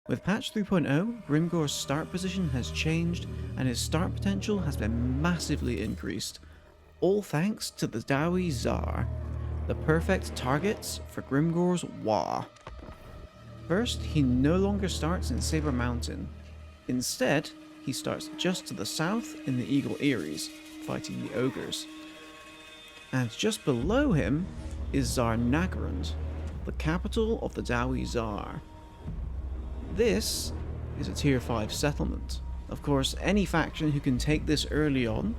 With patch 3.0, Grimgor's start position has changed and his start potential has been massively increased, all thanks to the Dowie Tsar, the perfect targets for Grimgor's Wa. First, he no longer starts in Saber Mountain. Instead, he starts just to the south in the Eagle Eyries, fighting the ogres. And just below him is Zarnagrund, the capital of the Dowie Tsar. This is a tier 5 settlement. Of course, any faction who can take this early on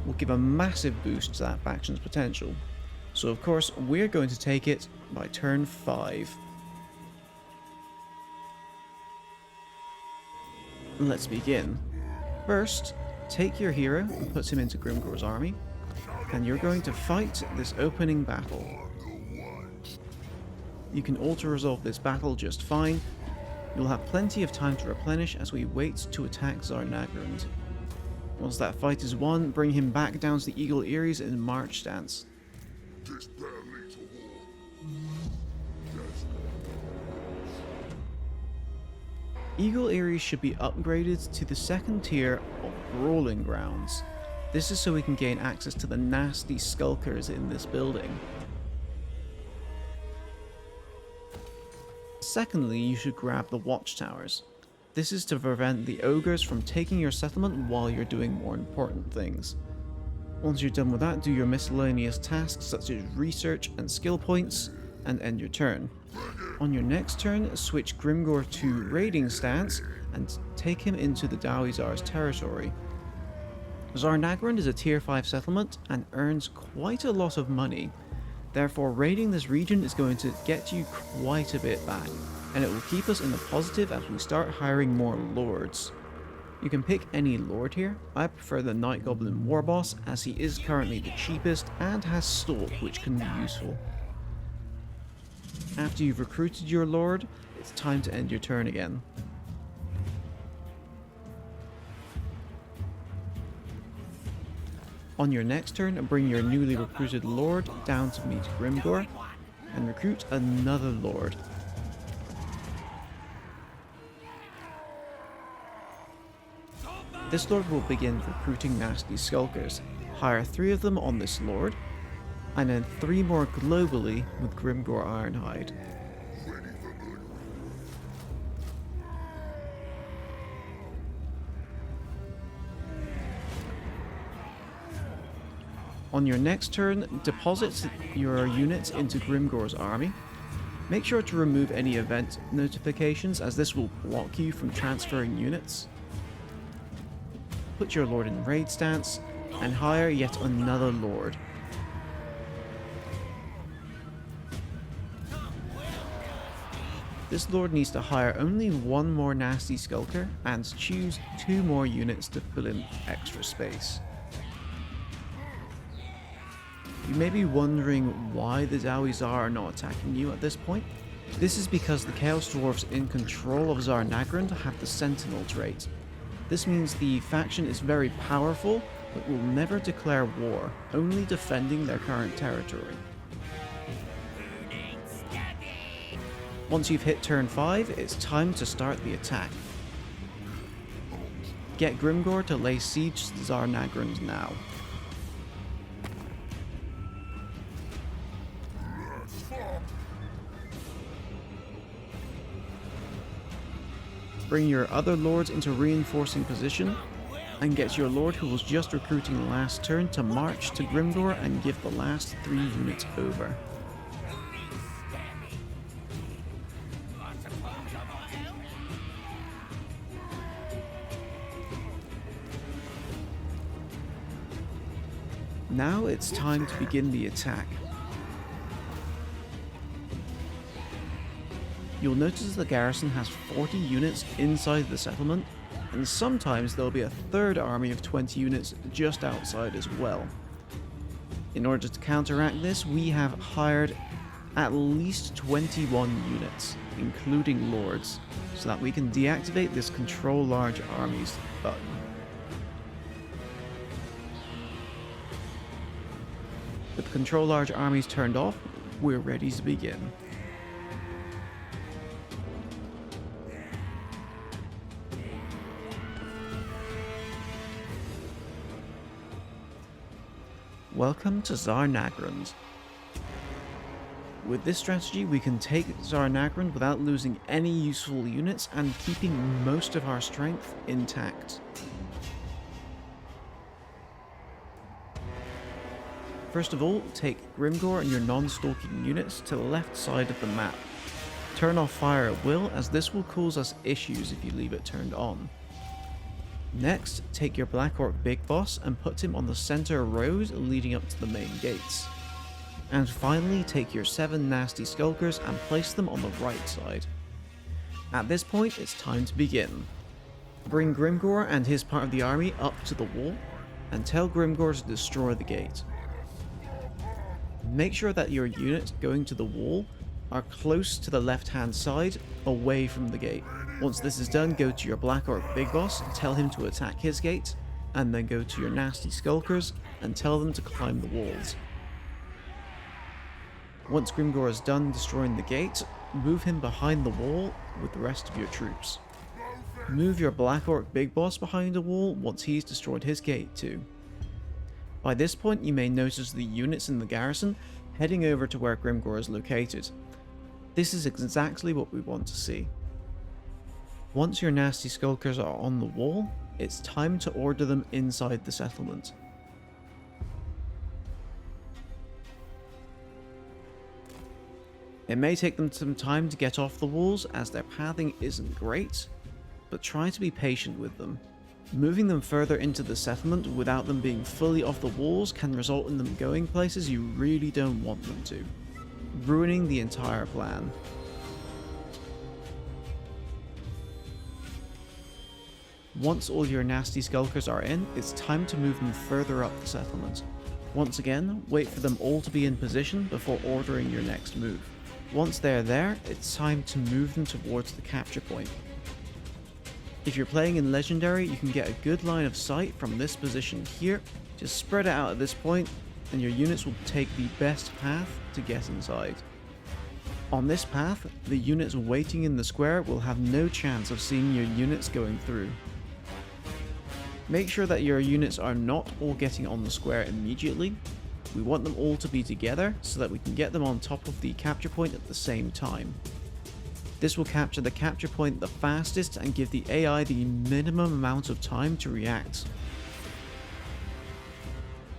will give a massive boost to that faction's potential. So of course, we're going to take it by turn 5. Let's begin. First, take your hero and put him into Grimgor's army, and you're going to fight this opening battle. You can auto-resolve this battle just fine. You'll have plenty of time to replenish as we wait to attack Zarnagrund. Once that fight is won, bring him back down to the Eagle Eyries in March stance. Eagle Eyries should be upgraded to the second tier of Brawling Grounds. This is so we can gain access to the nasty skulkers in this building. Secondly, you should grab the watchtowers. This is to prevent the ogres from taking your settlement while you're doing more important things. Once you're done with that, do your miscellaneous tasks such as research and skill points, and end your turn. On your next turn, switch Grimgor to raiding stance and take him into the Dowie Tsar's territory. Zarnagrund is a tier 5 settlement and earns quite a lot of money. Therefore, raiding this region is going to get you quite a bit back, and it will keep us in the positive as we start hiring more lords. You can pick any lord here. I prefer the Night Goblin Warboss as he is currently the cheapest and has Stalk, which can be useful. After you've recruited your lord, it's time to end your turn again. On your next turn, bring your newly recruited lord down to meet Grimgor, and recruit another lord. This lord will begin recruiting nasty skulkers. Hire 3 of them on this lord, and then 3 more globally with Grimgor Ironhide. On your next turn, deposit your units into Grimgor's army. Make sure to remove any event notifications as this will block you from transferring units. Put your lord in raid stance and hire yet another lord. This lord needs to hire only 1 more nasty skulker and choose 2 more units to fill in extra space. You may be wondering why the Dowie Tsar are not attacking you at this point. This is because the Chaos Dwarfs in control of Zarnagrund have the Sentinel trait. This means the faction is very powerful, but will never declare war, only defending their current territory. Once you've hit turn 5, it's time to start the attack. Get Grimgor to lay siege to Zarnagrund now. Bring your other lords into reinforcing position, and get your lord who was just recruiting last turn to march to Grimgor and give the last 3 units over. Now it's time to begin the attack. You'll notice the garrison has 40 units inside the settlement, and sometimes there'll be a third army of 20 units just outside as well. In order to counteract this, we have hired at least 21 units, including lords, so that we can deactivate this control large armies button. With control large armies turned off, we're ready to begin. Welcome to Tsar Nagrand. With this strategy, we can take Tsar Nagrand without losing any useful units and keeping most of our strength intact. First of all, take Grimgor and your non-stalking units to the left side of the map. Turn off fire at will, as this will cause us issues if you leave it turned on. Next, take your Black Orc Big Boss and put him on the center road leading up to the main gates. And finally, take your 7 nasty skulkers and place them on the right side. At this point, it's time to begin. Bring Grimgor and his part of the army up to the wall, and tell Grimgor to destroy the gate. Make sure that your units going to the wall are close to the left-hand side, away from the gate. Once this is done, go to your Black Orc Big Boss, tell him to attack his gate, and then go to your nasty skulkers and tell them to climb the walls. Once Grimgor is done destroying the gate, move him behind the wall with the rest of your troops. Move your Black Orc Big Boss behind the wall once he's destroyed his gate too. By this point, you may notice the units in the garrison heading over to where Grimgor is located. This is exactly what we want to see. Once your nasty skulkers are on the wall, it's time to order them inside the settlement. It may take them some time to get off the walls as their pathing isn't great, but try to be patient with them. Moving them further into the settlement without them being fully off the walls can result in them going places you really don't want them to, ruining the entire plan. Once all your nasty skulkers are in, it's time to move them further up the settlement. Once again, wait for them all to be in position before ordering your next move. Once they're there, it's time to move them towards the capture point. If you're playing in Legendary, you can get a good line of sight from this position here. Just spread it out at this point, and your units will take the best path to get inside. On this path, the units waiting in the square will have no chance of seeing your units going through. Make sure that your units are not all getting on the square immediately. We want them all to be together so that we can get them on top of the capture point at the same time. This will capture the capture point the fastest and give the AI the minimum amount of time to react.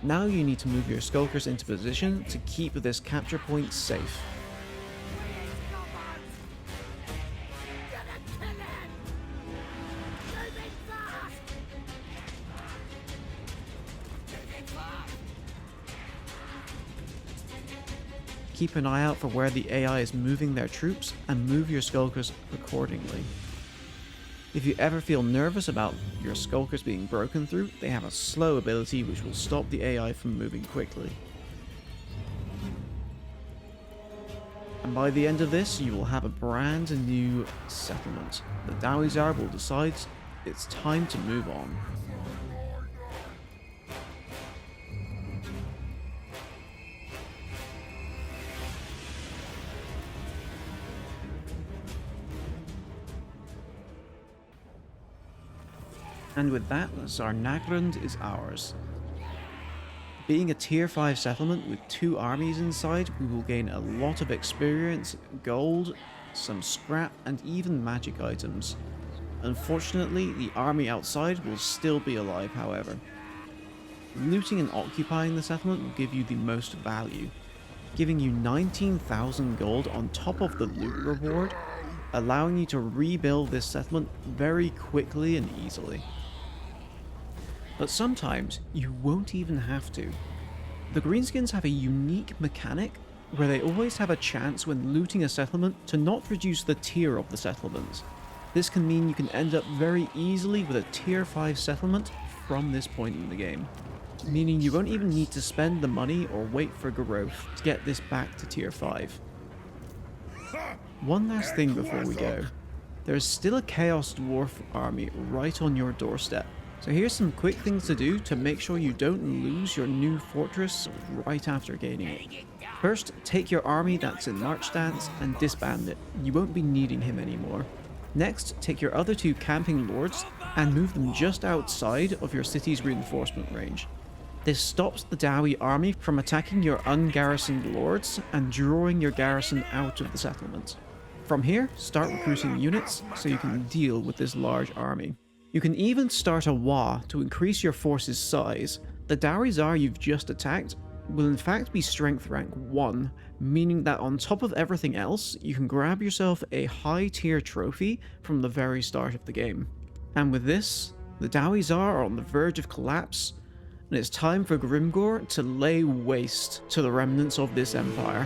Now you need to move your skulkers into position to keep this capture point safe. Keep an eye out for where the AI is moving their troops and move your skulkers accordingly. If you ever feel nervous about your skulkers being broken through, they have a slow ability which will stop the AI from moving quickly. And by the end of this, you will have a brand new settlement. The Dawizar will decide it's time to move on. And with that, Tsar Nagrand is ours. Being a tier 5 settlement with 2 armies inside, we will gain a lot of experience, gold, some scrap, and even magic items. Unfortunately, the army outside will still be alive, however. Looting and occupying the settlement will give you the most value, giving you 19,000 gold on top of the loot reward, allowing you to rebuild this settlement very quickly and easily. But sometimes, you won't even have to. The Greenskins have a unique mechanic where they always have a chance when looting a settlement to not reduce the tier of the settlement. This can mean you can end up very easily with a tier 5 settlement from this point in the game, meaning you won't even need to spend the money or wait for growth to get this back to tier 5. One last thing before we go. There is still a Chaos Dwarf army right on your doorstep. So here's some quick things to do to make sure you don't lose your new fortress right after gaining it. First, take your army that's in march stance and disband it. You won't be needing him anymore. Next, take your other 2 camping lords and move them just outside of your city's reinforcement range. This stops the Dawi army from attacking your ungarrisoned lords and drawing your garrison out of the settlement. From here, start recruiting units so you can deal with this large army. You can even start a Wa to increase your force's size. The Dawi Zar you've just attacked will in fact be strength rank 1, meaning that on top of everything else, you can grab yourself a high tier trophy from the very start of the game. And with this, the Dawi Zar are on the verge of collapse, and it's time for Grimgor to lay waste to the remnants of this empire.